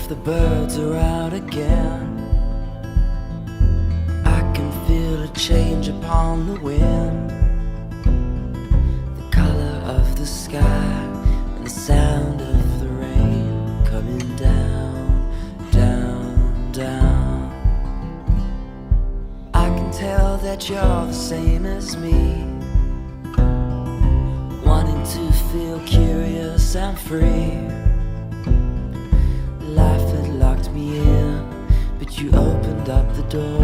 if the birds are out again. I can feel a change upon the wind, the color of the sky and the sound of the rain coming down, down, down. I can tell that you're the same as me, wanting to feel curious and free. Life had locked me in, but you opened up the door.